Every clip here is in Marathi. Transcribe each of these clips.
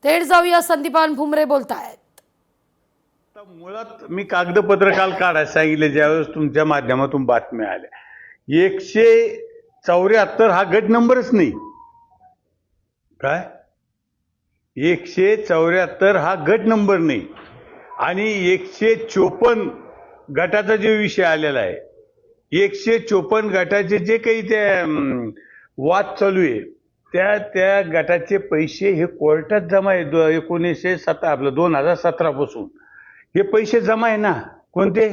थेट जाऊया, संदीपान भुमरे बोलतायत। मुळात मी कागदपत्र काल काढायला सांगितले ज्यावेळेस तुमच्या माध्यमातून बातम्या आल्या। 174 हा गट नंबरच नाही। काय 174 हा गट नंबर नाही आणि 154 गटाचा जो विषय आलेला आहे, 154 गटाचे जे काही ते वाद चालू आहे त्या गटाचे पैसे हे कोर्टात जमा आहे। 2017 पासून हे पैसे जमा आहे ना। कोणते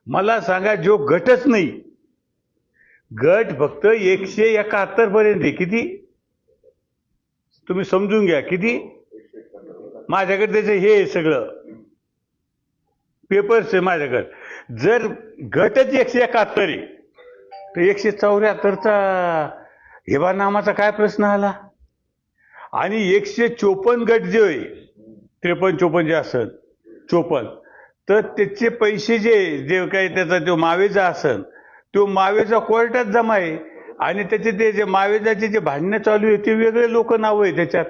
मला सांगा, जो गटच नाही, गट फक्त 171 पर्यंत आहे। किती तुम्ही समजून घ्या, किती माझ्याकडे त्याचे हे सगळं पेपर्स आहे माझ्याकडे। जर गटच 171 आहे तर 174चा हेबा नामाचा काय प्रश्न आला? आणि 154 गट जे आहे, 53-54 जे असेल 54, तर त्याचे पैसे जे काही त्याचा जो मावेजा असेल तो मावेजा कोर्टात जमा आहे आणि त्याचे ते जे मावेजाचे जे भांडणं चालू आहे ते वेगळे लोक नाव आहे त्याच्यात।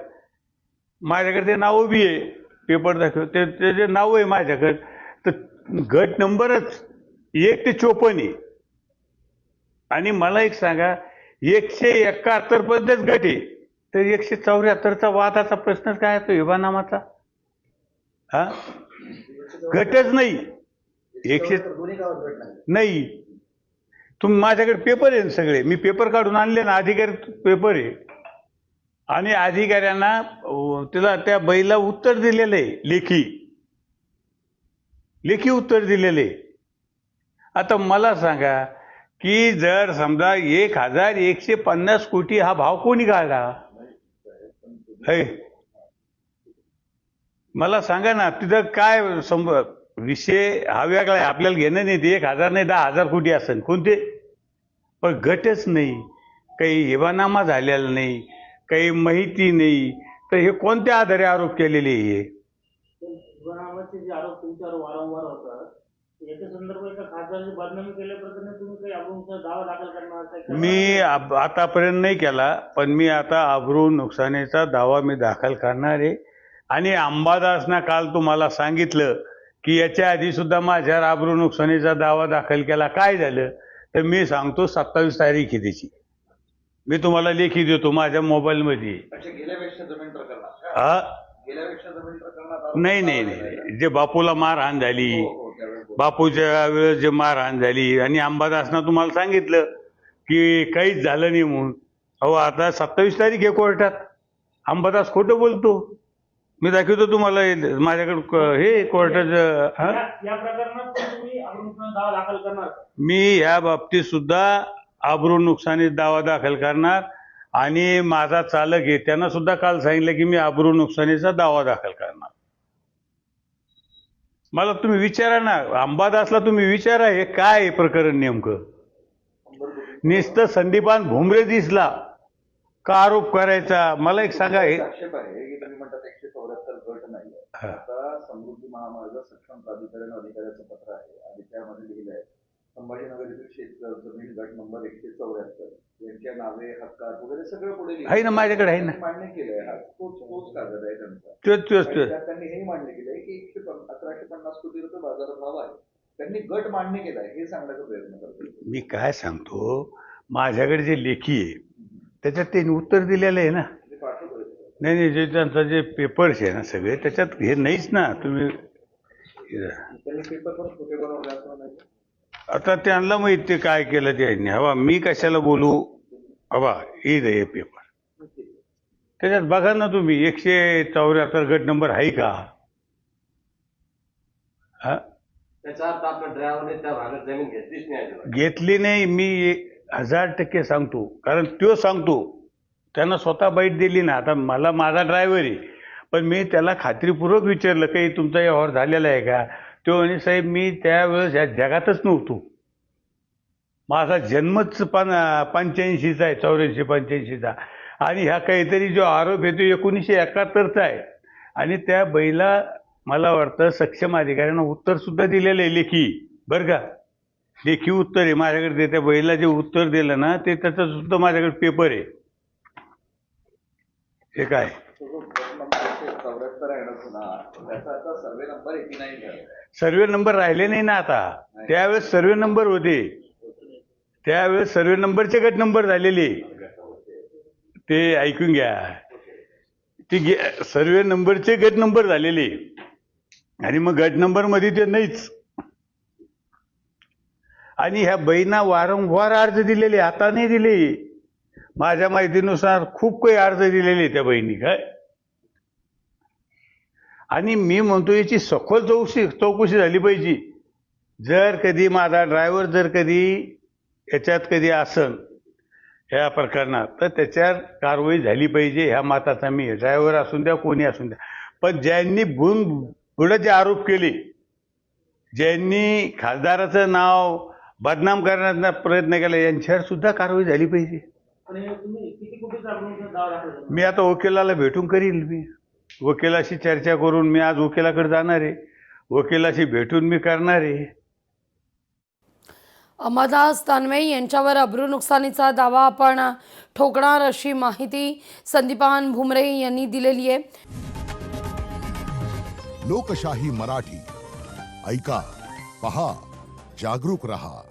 माझ्याकडे ते नावं बी आहे, पेपर दाखव ते जे नाव आहे माझ्याकडे। तर गट नंबरच 1 ते 54 आहे। आणि मला एक सांगा, 171 पर्यंतच गट आहे तर 174चा वादाचा प्रश्नच काय आहे तो हेबानामाचा? हा गटच नाही, 100 नाही। तुम्ही माझ्याकडे पेपर आहे सगळे, मी पेपर काढून आणले ना, अधिकारी पेपर आहे आणि अधिकाऱ्यांना त्याला त्या बैला उत्तर दिलेलं आहे, लेखी उत्तर दिलेले। आता मला सांगा की जर समजा 1150 कोटी हा भाव कोणी काढला है, मला सांगा ना। तिथं काय विषय हा वेगळा आहे, आपल्याला घेणं नाही। ते 1000 नाही 10,000 कोटी असेल कोणते, पण गटच नाही, काही हेबानामा झालेला नाही, काही माहिती नाही, तर हे कोणत्या आधारे आरोप केलेले हे? जे आरोप तुमच्यावर वारंवार होतात याच्या संदर्भात खासदारांची बदनामी केल्याप्रकरणी तुम्ही काही अब्रूचा दावा दाखल करणार? मी आतापर्यंत नाही केला, पण मी आता अब्रू नुकसानीचा दावा मी दाखल करणार आहे। आणि अंबादासना काल तुम्हाला सांगितलं की याच्या आधी सुद्धा माझ्यावर अब्रू नुकसानीचा दावा दाखल केला। काय झालं तर मी सांगतो, 27 तारीख आहे त्याची, मी तुम्हाला लेखी देतो माझ्या मोबाईलमध्ये। नाही, जे बापूला मारहाण झाली, बापूच्या वेळेस जे मारहाण झाली, आणि अंबादासना तुम्हाला सांगितलं की काहीच झालं नाही म्हणून। अहो आता 27 तारीख आहे कोर्टात, अंबादास खोटं बोलतो। मी दाखवतो तुम्हाला माझ्याकडे हे कोर्टाचं। या प्रकरणात तुम्ही अब्रूचा दावा दाखल करणार? मी या बाबतीत सुद्धा अब्रू नुकसानी दावा दाखल करणार आणि माझा चालक आहे त्यांना सुद्धा काल सांगितलं की मी अब्रू नुकसानीचा दावा दाखल करणार। मला तुम्ही विचारा ना, अंबादासला तुम्ही विचारा हे काय आहे प्रकरण नेमकं। नुसतं संदीपान भुमरे दिसला का आरोप करायचा? मला एक सांगा, हे आक्षेप आहे की तुम्ही म्हणतात 174 गट नाही। आता समृद्धी महामार्ग सक्षम प्राधिकरण अधिकाऱ्याचं पत्र आहे आणि त्यामध्ये लिहिलं आहे संभाजीनगर येथील शेत जमीन गट नंबर 174 यांच्या नावे हक्कात वगैरे सगळं पुढे आहे ना, माझ्याकडे आहे ना, मान्य केलंय। हा तोच कागद आहे त्यांचा। त्यांनी हे मान्य केलंय की 1150 कोटी रुपये बाजारात भाव आहे, त्यांनी गट मान्य केलाय हे सांगण्याचा प्रयत्न करतो। मी काय सांगतो, माझ्याकडे जे लेखी आहे त्याच्यात त्यांनी उत्तर दिलेलं आहे ना। नाही, जे त्यांचा जे पेपर्स आहे ना सगळे त्याच्यात हे नाहीच ना। तुम्ही त्यांनी पेपर पण खोटे बनवले असं नाही? आता त्यांना माहित ते काय केलं त्यांनी। हवा मी कशाला बोलू, हवा हे पेपर त्याच्यात बघा ना तुम्ही, 174 गट नंबर आहे का? हा, त्याचा अर्थ आपल्या ड्रायव्हरने त्या भागात जमीन घेतलीच नाही? घेतली नाही, मी 1000% सांगतो, कारण तो सांगतो त्यांना स्वतः बाईट दिली ना। आता मला माझा ड्रायव्हर आहे, पण मी त्याला खात्रीपूर्वक विचारलं काही तुमचा व्यवहार झालेला आहे का? तो म्हणे साहेब मी त्यावेळेस या जगातच नव्हतो, माझा जन्मच 85चा आहे, 84-85चा, आणि ह्या काहीतरी जो आरोप आहे तो 1971चा आहे। आणि त्या बैला मला वाटतं सक्षम अधिकाऱ्यांना उत्तर सुद्धा दिलेलं आहे लेखी, बरं का, लेखी उत्तर आहे माझ्याकडे। त्या बैला जे उत्तर दिलं ना ते त्याचा सुद्धा माझ्याकडे पेपर आहे। हे काय 174 आहे ना जुना, त्याचा आता सर्वे नंबर 89 झाला. सर्वे नंबर राहिले नाही ना आता. त्यावेळेस सर्वे नंबर होते, त्यावेळेस सर्वे नंबरचे गट नंबर झालेले. ते ऐकून घ्या, ते सर्वे नंबरचे गट नंबर झालेले आणि मग गट नंबर मध्ये ते नाहीच. आणि ह्या बहिणा वारंवार अर्ज दिलेले, आता नाही दिले. माझ्या माहितीनुसार खूप काही अर्ज दिलेले त्या बहिणी काय. आणि मी म्हणतो याची सखोल चौकशी झाली पाहिजे. जर कधी माझा ड्रायव्हर जर कधी याच्यात कधी असन ह्या प्रकरणात, तर त्याच्यावर कारवाई झाली पाहिजे. ह्या माताचा मी ड्रायव्हर असून द्या, कोणी असून द्या. पण ज्यांनी पुढे जे आरोप केले, ज्यांनी खासदाराचं नाव बदनाम करण्याचा प्रयत्न केला, यांच्यावर सुद्धा कारवाई झाली पाहिजे. आणि तुम्ही किती कोटीचा अब्रुंचा दावा दाखल करणार? मी आता वकिलाला भेटून करील. मी वकिलाशी चर्चा करून मी आज वकिलाकडे जाणार आहे, वकिलाशी भेटून मी करणार आहे. अंबादास दानवे यांच्यावर अब्रू नुकसानीचा दावा आपण ठोकणार अशी माहिती संदीपान भुमरे यांनी दिलेली आहे. लोकशाही मराठी ऐका, पहा, जागरूक रहा.